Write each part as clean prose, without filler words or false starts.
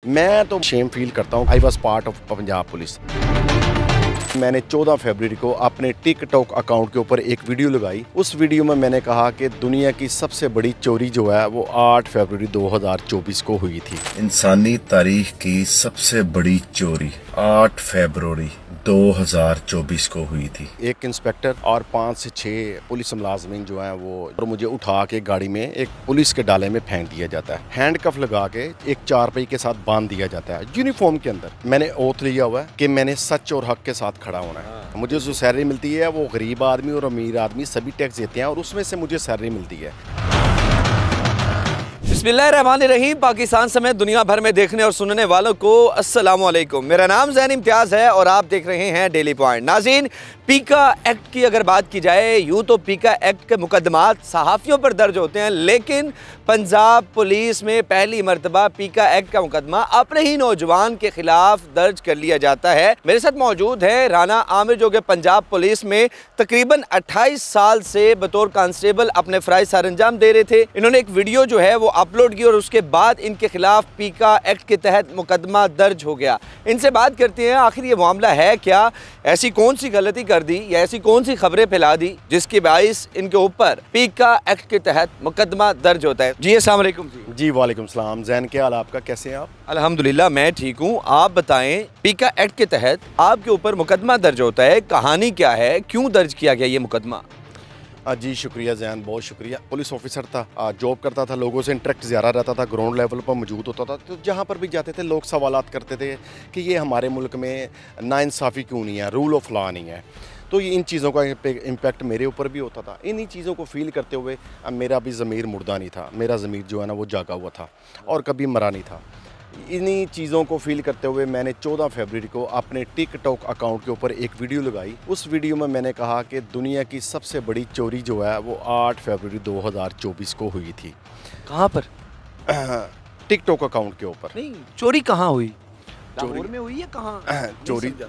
मैं तो Shem feel करता हूँ। I was part of Punjab police. मैंने 14 फरवरी को अपने टिकटॉक अकाउंट के ऊपर एक वीडियो लगाई। उस वीडियो में मैंने कहा कि दुनिया की सबसे बड़ी चोरी जो है वो 8 फरवरी 2024 को हुई थी। इंसानी तारीख की सबसे बड़ी चोरी 8 फरवरी 2024 को हुई थी। एक इंस्पेक्टर और 5 से 6 पुलिस मुलाजमीन जो हैं वो और मुझे उठा के गाड़ी में एक पुलिस के डाले में फेंक दिया जाता है। हैंडकफ लगा के एक चारपाई के साथ बांध दिया जाता है यूनिफॉर्म के अंदर। मैंने ओथ लिया हुआ है कि मैंने सच और हक के साथ खड़ा होना है। मुझे जो सैलरी मिलती है वो गरीब आदमी और अमीर आदमी सभी टैक्स देते हैं और उसमें से मुझे सैलरी मिलती है। बिस्मिल्लाहिर्रहमानिर्रहीम। पाकिस्तान समेत दुनिया भर में देखने और सुनने वालों को अस्सलाम वालेकुम। मेरा नाम ज़ैन इम्तियाज़ है और आप देख रहे हैं डेली पॉइंट। नाज़रीन, पीका एक्ट की अगर बात की जाए, यूँ तो पीका एक्ट के मुकदमात सहाफ़ियों पर दर्ज होते हैं, लेकिन पंजाब पुलिस में पहली मरतबा पीका एक्ट का मुकदमा अपने ही नौजवान के खिलाफ दर्ज कर लिया जाता है। मेरे साथ मौजूद है राना आमिर, जो कि पंजाब पुलिस में तकरीबन 28 साल से बतौर कांस्टेबल अपने फ़राइज़ सर अंजाम दे रहे थे। इन्होंने एक वीडियो जो है वो अपलोड की और उसके बाद इनके खिलाफ पीका एक्ट के तहत मुकदमा दर्ज हो गया। इनसे बात करते हैं, आखिर ये मामला है क्या, ऐसी कौन सी गलती कर दी या ऐसी कौन सी खबरें फैला दी जिसके बाइस इनके ऊपर पीका एक्ट के तहत मुकदमा दर्ज होता है। जी अस्सलाम वालेकुम। जी वालेकुम सलाम। जैन क्या हाल आपका, कैसे हैं आप? अल्हम्दुलिल्लाह मैं ठीक हूँ। आप बताएं, पीका एक्ट के तहत आपके ऊपर मुकदमा दर्ज होता है, कहानी क्या है, क्यों दर्ज किया गया ये मुकदमा? जी शुक्रिया जैन, बहुत शुक्रिया। पुलिस ऑफिसर था, जॉब करता था, लोगों से इंटरेक्ट ज़्यादा रहता था, ग्राउंड लेवल पर मौजूद होता था। तो जहाँ पर भी जाते थे लोग सवालात करते थे कि ये हमारे मुल्क में नाइंसाफ़ी क्यों नहीं है, रूल ऑफ लॉ नहीं है। तो ये इन चीज़ों का इम्पैक्ट मेरे ऊपर भी होता था। इन्हीं चीज़ों को फील करते हुए मेरा भी ज़मीर मुर्दा नहीं था, मेरा ज़मीर जो है ना वो जागा हुआ था और कभी मरा नहीं था। इन्हीं चीज़ों को फील करते हुए मैंने 14 फरवरी को अपने टिकटॉक अकाउंट के ऊपर एक वीडियो लगाई। उस वीडियो में मैंने कहा कि दुनिया की सबसे बड़ी चोरी जो है वो 8 फरवरी 2024 को हुई थी। कहाँ पर? टिकटॉक अकाउंट के ऊपर। नहीं, चोरी कहाँ हुई? चोरी लाहौर में हुई है कहाँ?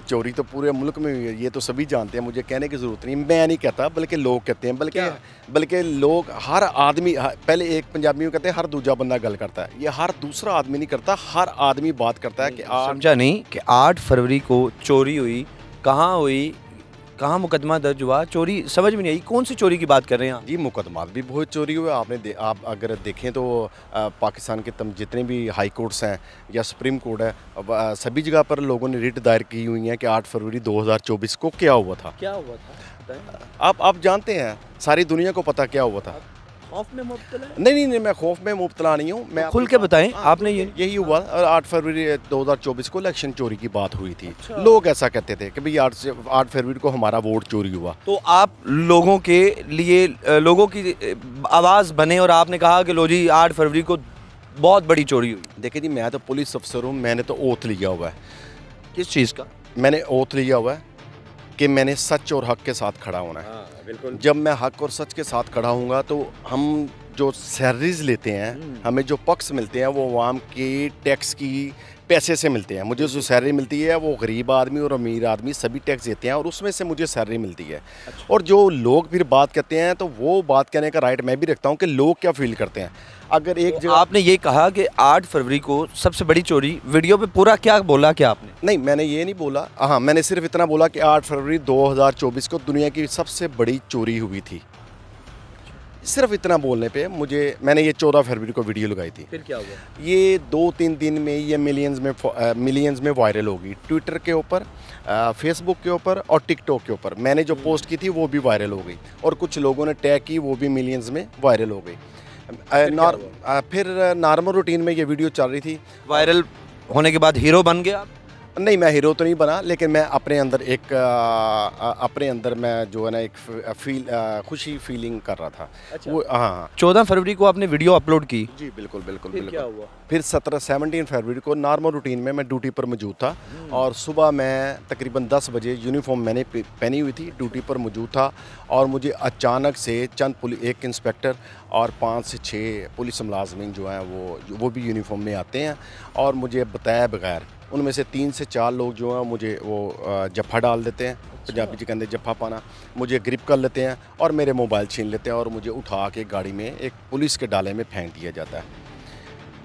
चोरी तो पूरे मुल्क में हुई है, ये तो सभी जानते हैं, मुझे कहने की ज़रूरत नहीं। मैं नहीं कहता बल्कि लोग कहते हैं, बल्कि लोग, हर आदमी, पहले एक पंजाबी में कहते हैं हर दूजा बंदा गल करता है, ये हर दूसरा आदमी नहीं करता, हर आदमी बात करता है कि समझा नहीं कि 8 फरवरी को चोरी हुई, कहाँ हुई, कहाँ मुकदमा दर्ज हुआ, चोरी समझ में नहीं आई। कौन सी चोरी की बात कर रहे हैं आप? जी मुकदमात भी बहुत चोरी हुए। आप अगर देखें तो पाकिस्तान के जितने भी हाई कोर्ट्स हैं या सुप्रीम कोर्ट है, सभी जगह पर लोगों ने रिट दायर की हुई हैं कि 8 फरवरी 2024 को क्या हुआ था। क्या हुआ था? आप जानते हैं, सारी दुनिया को पता क्या हुआ था। खौफ में मुब्तला है? नहीं, मैं खौफ में मुब्तला नहीं हूँ। मैं खुल के बताएं। आपने यही हुआ। 8 फरवरी 2024 को इलेक्शन चोरी की बात हुई थी। अच्छा। लोग ऐसा कहते थे कि भाई 8 फरवरी को हमारा वोट चोरी हुआ। तो आप लोगों के लिए, लोगों की आवाज़ बने और आपने कहा कि लो जी 8 फरवरी को बहुत बड़ी चोरी हुई। देखिए जी, मैं तो पुलिस अफसर हूँ, मैंने तो ओथ लिया हुआ है। किस चीज़ का? मैंने ओथ लिया हुआ है कि मैंने सच और हक के साथ खड़ा होना है। बिल्कुल। जब मैं हक और सच के साथ खड़ा हूँगा तो हम जो सैलरीज लेते हैं, हमें जो पक्स मिलते हैं वो आवाम की टैक्स की पैसे से मिलते हैं। मुझे जो सैलरी मिलती है वो गरीब आदमी और अमीर आदमी सभी टैक्स देते हैं और उसमें से मुझे सैलरी मिलती है। अच्छा। और जो लोग फिर बात करते हैं तो वो बात कहने का राइट मैं भी रखता हूँ कि लोग क्या फील करते हैं। अगर एक तो आपने ये कहा कि 8 फरवरी को सबसे बड़ी चोरी, वीडियो पे पूरा क्या बोला क्या आपने? नहीं, मैंने ये नहीं बोला। हाँ, मैंने सिर्फ इतना बोला कि 8 फरवरी 2024 को दुनिया की सबसे बड़ी चोरी हुई थी। सिर्फ इतना बोलने पे मैंने ये 14 फरवरी को वीडियो लगाई थी। फिर क्या हुआ? ये 2-3 दिन में ये मिलियंस में वायरल होगी। ट्विटर के ऊपर, फेसबुक के ऊपर और टिकटॉक के ऊपर मैंने जो पोस्ट की थी वो भी वायरल हो गई और कुछ लोगों ने टैग की, वो भी मिलियंस में वायरल हो गई। फिर नॉर्मल रूटीन में ये वीडियो चल रही थी। वायरल होने के बाद हीरो बन गया? नहीं, मैं हीरो तो नहीं बना, लेकिन मैं अपने अंदर मैं जो है ना एक खुशी फीलिंग कर रहा था। अच्छा। वो हाँ 14 फरवरी को आपने वीडियो अपलोड की? जी बिल्कुल। क्या हुआ? फिर 17 फरवरी को नॉर्मल रूटीन में मैं ड्यूटी पर मौजूद था और सुबह मैं तकरीबन 10 बजे यूनिफॉर्म मैंने पहनी हुई थी, ड्यूटी पर मौजूद था और मुझे अचानक से एक इंस्पेक्टर और 5 से 6 पुलिस मुलाजमीन जो हैं वो भी यूनिफॉर्म में आते हैं और मुझे बताए बगैर उनमें से 3 से 4 लोग जो हैं मुझे वो जफ्फा डाल देते हैं। अच्छा। पंजाबी जी कहते जफ्फा पाना। मुझे ग्रिप कर लेते हैं और मेरे मोबाइल छीन लेते हैं और मुझे उठा के गाड़ी में एक पुलिस के डाले में फेंक दिया जाता है।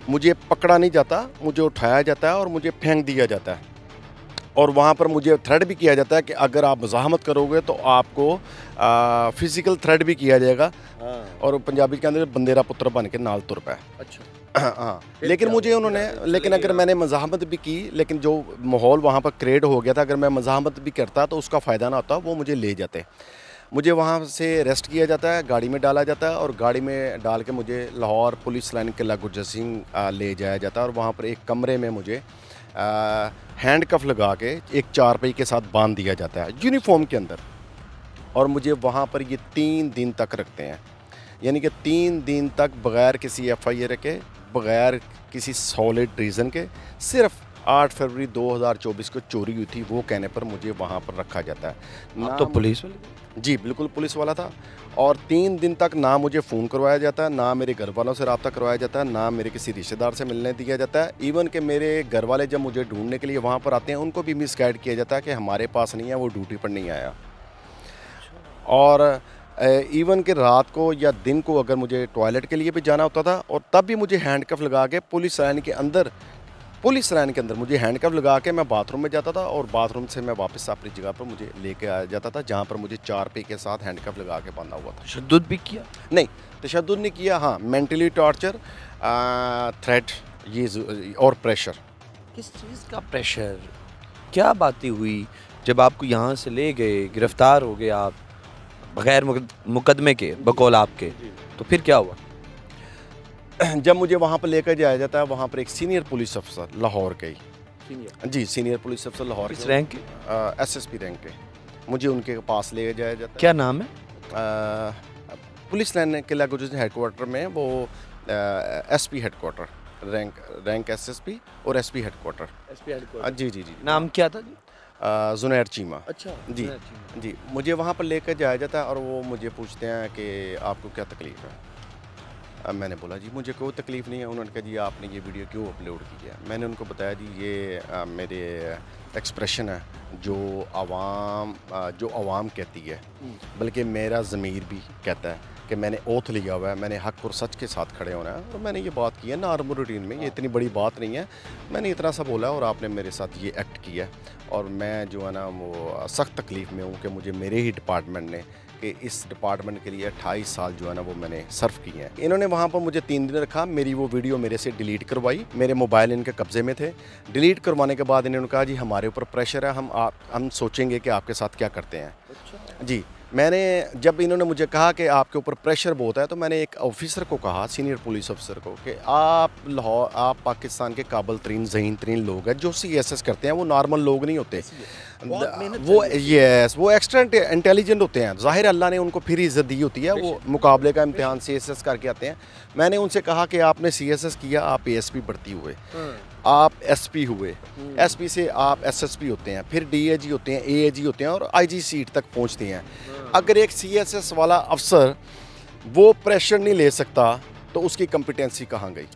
मुझे पकड़ा नहीं जाता, मुझे उठाया जाता है और मुझे फेंक दिया जाता है। और वहाँ पर मुझे थ्रेट भी किया जाता है कि अगर आप मज़ाहमत करोगे तो आपको फिज़िकल थ्रेट भी किया जाएगा। और पंजाबी के अंदर बंदेरा पुत्र बन के नाल तुर पाए। अच्छा। हाँ, लेकिन मुझे उन्होंने, लेकिन अगर मैंने मज़ाहमत भी की, लेकिन जो माहौल वहाँ पर क्रिएट हो गया था, अगर मैं मज़ाहमत भी करता तो उसका फ़ायदा ना होता, वो मुझे ले जाते। मुझे वहाँ से अरेस्ट किया जाता है, गाड़ी में डाला जाता है और गाड़ी में डाल के मुझे लाहौर पुलिस लाइन किला गुरजर सिंह ले जाया जाता है। और वहाँ पर एक कमरे में मुझे हैंड कफ लगा के एक चारपाई के साथ बांध दिया जाता है यूनिफॉर्म के अंदर। और मुझे वहाँ पर ये 3 दिन तक रखते हैं, यानी कि 3 दिन तक बग़ैर किसी FIR के, बग़ैर किसी सॉलिड रीज़न के, सिर्फ 8 फरवरी 2024 को चोरी हुई थी वो कहने पर मुझे वहाँ पर रखा जाता है। आप तो पुलिस वाले? जी बिल्कुल पुलिस वाला था। और 3 दिन तक ना मुझे फ़ोन करवाया जाता है, ना मेरे घर वालों से रब्ता करवाया जाता है, ना मेरे किसी रिश्तेदार से मिलने दिया जाता है। इवन कि मेरे घर वाले जब मुझे ढूंढने के लिए वहाँ पर आते हैं, उनको भी मिसगाइड किया जाता है कि हमारे पास नहीं है, वो ड्यूटी पर नहीं आया। और इवन कि रात को या दिन को अगर मुझे टॉयलेट के लिए भी जाना होता था, और तब भी मुझे हैंडकफ लगा के पुलिस लाइन के अंदर मुझे हैंडकफ लगा के मैं बाथरूम में जाता था, और बाथरूम से मैं वापस अपनी जगह पर मुझे लेके आया जाता था, जहाँ पर मुझे चारपाई के साथ हैंडकफ लगा के बांधा हुआ था। तशद्दुद भी किया? नहीं, तशद्दुद नहीं किया। हाँ, मेंटली टॉर्चर, थ्रेट, ये और प्रेशर। किस चीज़ का प्रेशर? क्या बातें हुई जब आपको यहाँ से ले गए, गिरफ्तार हो गए आप बगैर मुकदमे के, बकौल आपके, तो फिर क्या हुआ? जब मुझे वहाँ पर लेकर जाया जाता है, वहाँ पर एक सीनियर पुलिस अफसर लाहौर के ही, जी सीनियर पुलिस अफसर लाहौर किस रैंक के? SSP रैंक के, मुझे उनके पास ले जाया जाता है। क्या नाम है? पुलिस लाइन किला गुरजर हेडक्वार्टर में वो SP हेडक्वार्टर, रैंक SSP और SP हेडक्वार्टर। जी जी जी। नाम क्या था जी? जुनैर चीमा। अच्छा जी जी। मुझे वहाँ पर लेकर जाया जाता है और वो मुझे पूछते हैं कि आपको क्या तकलीफ़ है। मैंने बोला जी मुझे कोई तकलीफ़ नहीं है। उन्होंने कहा जी आपने ये वीडियो क्यों अपलोड की है। मैंने उनको बताया जी ये मेरे एक्सप्रेशन है जो आवाम कहती है, बल्कि मेरा ज़मीर भी कहता है कि मैंने ओथ लिया हुआ है, मैंने हक़ और सच के साथ खड़े होना है, और मैंने ये बात की है नॉर्मल रूटीन में, ये इतनी बड़ी बात नहीं है। मैंने इतना सा बोला और आपने मेरे साथ ये एक्ट किया, और मैं जो है ना वो सख्त तकलीफ़ में हूँ कि मुझे मेरे ही डिपार्टमेंट ने, कि इस डिपार्टमेंट के लिए 28 साल जो है ना वो मैंने सर्व किए हैं। इन्होंने वहाँ पर मुझे 3 दिन रखा, मेरी वो वीडियो मेरे से डिलीट करवाई, मेरे मोबाइल इनके कब्ज़े में थे। डिलीट करवाने के बाद इन्होंने कहा जी हमारे ऊपर प्रेशर है, हम सोचेंगे कि आपके साथ क्या करते हैं। जी, मैंने जब इन्होंने मुझे कहा कि आपके ऊपर प्रेशर बहुत है, तो मैंने एक ऑफिसर को कहा, सीनियर पुलिस ऑफिसर को, कि आप पाकिस्तान के काबिल तरीन ज़हीन तरीन लोग हैं जो CSS करते हैं, वो नॉर्मल लोग नहीं होते, वो एक्स्ट्रा इंटेलिजेंट होते हैं। ज़ाहिर अल्लाह ने उनको फिर इज़्ज़त दी होती है, वो मुकाबले का इम्तिहान CSS करके आते हैं। मैंने उनसे कहा कि आपने CSS किया, आप ASP भर्ती हुए, आप SP हुए, SP से आप SSP होते हैं, फिर DAG होते हैं, AAG होते हैं और IG सीट तक पहुंचते हैं। अगर एक CSS वाला अफसर वो प्रेशर नहीं ले सकता तो उसकी कॉम्पिटेंसी कहाँ गई?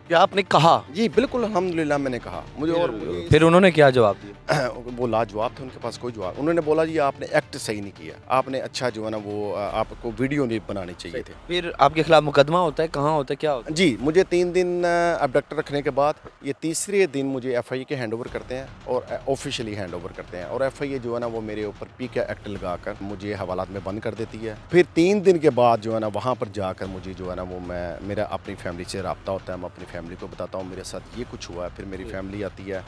क्या आपने कहा? जी बिल्कुल, अल्हम्दुलिल्लाह मैंने कहा। मुझे और फिर उन्होंने क्या जवाब दिया? वो लाजवाब थे, उनके पास कोई जवाब। उन्होंने बोला जी आपने एक्ट सही नहीं किया, आपने अच्छा जो है ना वो आपको वीडियो नहीं बनानी चाहिए थे। फिर आपके खिलाफ मुकदमा होता है? कहाँ होता है, क्या होता है? जी, मुझे 3 दिन अबडक्टर रखने के बाद ये तीसरे दिन मुझे FIA के हैंड ओवर करते हैं और ऑफिशियली हैंड ओवर करते हैं, और FIA जो है ना वो मेरे ऊपर PK एक्ट लगाकर मुझे हवालात में बंद कर देती है। फिर 3 दिन के बाद जो है ना वहाँ पर जाकर मुझे जो है ना वो मेरा अपनी फैमिली से रब्ता होता है, मैं अपनी फैमिली को बताता हूँ मेरे साथ ये कुछ हुआ है। फिर मेरी फैमिली आती है,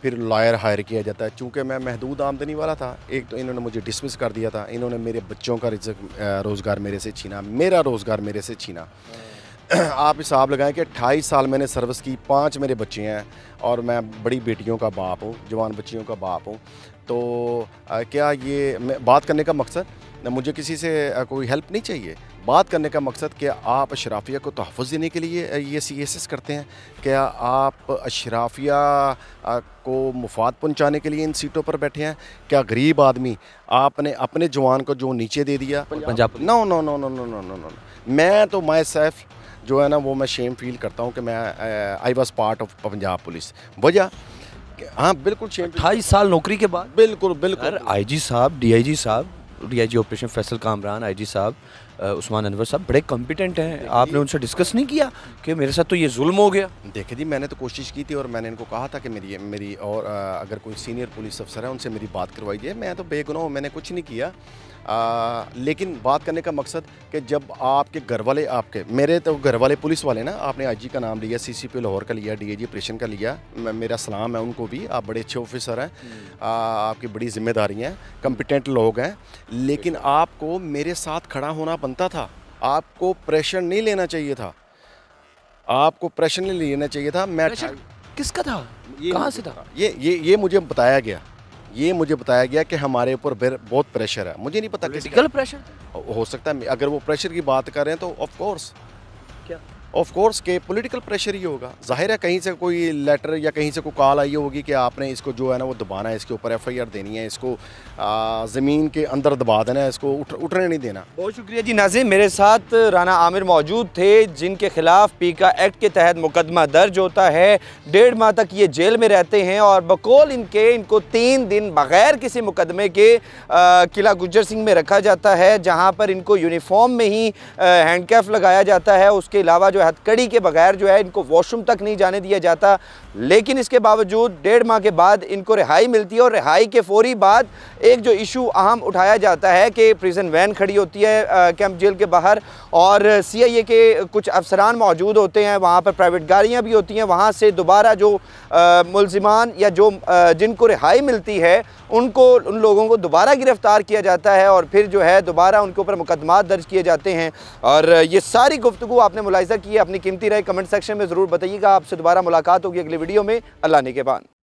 फिर लॉयर हायर किया जाता है। चूँकि मैं महदूद आमदनी वाला था, एक तो इन्होंने मुझे डिसमिस कर दिया था, इन्होंने मेरे बच्चों का रोज़गार मेरे से छीना, मेरा रोज़गार मेरे से छीना। आप हिसाब लगाएं कि 28 साल मैंने सर्विस की, 5 मेरे बच्चे हैं और मैं बड़ी बेटियों का बाप हूँ, जवान बच्चियों का बाप हूँ। तो क्या ये बात करने का मकसद, मुझे किसी से कोई हेल्प नहीं चाहिए। बात करने का मकसद कि आप अशराफिया को तहफ़्फ़ुज़ देने के लिए ये CSS करते हैं, क्या आप अशराफिया को मुफाद पहुंचाने के लिए इन सीटों पर बैठे हैं? क्या गरीब आदमी आपने अपने जवान को जो नीचे दे दिया Punjab? No no no no no no no no. मैं तो माई सेल्फ जो है ना वो मैं शेम फील करता हूँ कि मैं I was part of Punjab police. वजह हाँ बिल्कुल शेम। 28 साल नौकरी के बाद? बिल्कुल बिल्कुल। IG साहब, DIG साहब, DIG operation Faisal Kamran, IG साहब, उस्मान अनवर साहब बड़े कॉम्पिटेंट हैं, आपने उनसे डिस्कस नहीं किया कि मेरे साथ तो ये जुल्म हो गया? देखिए जी, मैंने तो कोशिश की थी और मैंने इनको कहा था कि मेरी और अगर कोई सीनियर पुलिस अफसर है उनसे मेरी बात करवाई जाए। मैं तो बेगुनाह हूँ, मैंने कुछ नहीं किया। लेकिन बात करने का मकसद कि जब आपके घर वाले, आपके मेरे तो घर वाले पुलिस वाले ना, आपने आईजी का नाम लिया, सीसीपी लाहौर का लिया, डीआईजी ऑपरेशन का लिया, मेरा सलाम है उनको भी, आप बड़े अच्छे ऑफिसर हैं, आपकी बड़ी जिम्मेदारियां हैं, कॉम्पिटेंट लोग हैं, लेकिन आपको मेरे साथ खड़ा होना बनता था। आपको प्रेशर नहीं लेना चाहिए था, आपको प्रेशर नहीं लेना चाहिए था। मैं किसका था, कहाँ से था? ये मुझे बताया गया, ये मुझे बताया गया कि हमारे ऊपर बहुत प्रेशर है। मुझे नहीं पता पॉलिटिकल प्रेशर हो सकता है। अगर वो प्रेशर की बात कर रहे हैं तो ऑफ कोर्स के पॉलिटिकल प्रेशर ही होगा। जाहिर है कहीं से कोई लेटर या कहीं से कोई कॉल आई होगी कि आपने इसको जो है ना वो दबाना है, इसके ऊपर एफआईआर देनी है, इसको ज़मीन के अंदर दबा देना है, इसको उठने नहीं देना। बहुत शुक्रिया जी। नाज़रीन, मेरे साथ राना आमिर मौजूद थे जिनके खिलाफ पीका एक्ट के तहत मुकदमा दर्ज होता है। 1.5 माह तक ये जेल में रहते हैं और बकौल इनको 3 दिन बगैर किसी मुकदमे के किला गुज्जर सिंह में रखा जाता है, जहाँ पर इनको यूनिफॉर्म में ही हैंडकैफ लगाया जाता है। उसके अलावा जो हथकड़ी के बगैर जो है इनको वॉशरूम तक नहीं जाने दिया जाता। लेकिन इसके बावजूद 1.5 माह के बाद इनको रिहाई मिलती है और रिहाई के फौरी बाद एक जो इशू अहम उठाया जाता है कि प्रिजन वैन खड़ी होती है कैंप जेल के बाहर और सीआईए के कुछ अफसरान मौजूद होते हैं, वहाँ पर प्राइवेट गाड़ियाँ भी होती हैं। वहाँ से दोबारा जो मुल्जिमान या जो जिनको रिहाई मिलती है उन लोगों को दोबारा गिरफ्तार किया जाता है और फिर जो है दोबारा उनके ऊपर मुकदमात दर्ज किए जाते हैं। और ये सारी गुफ्तगू आपने मुलाहिज़ा की है, अपनी कीमती राय कमेंट सेक्शन में ज़रूर बताइएगा। आपसे दोबारा मुलाकात होगी अगली वीडियो में। अल्लाह ने के बाद।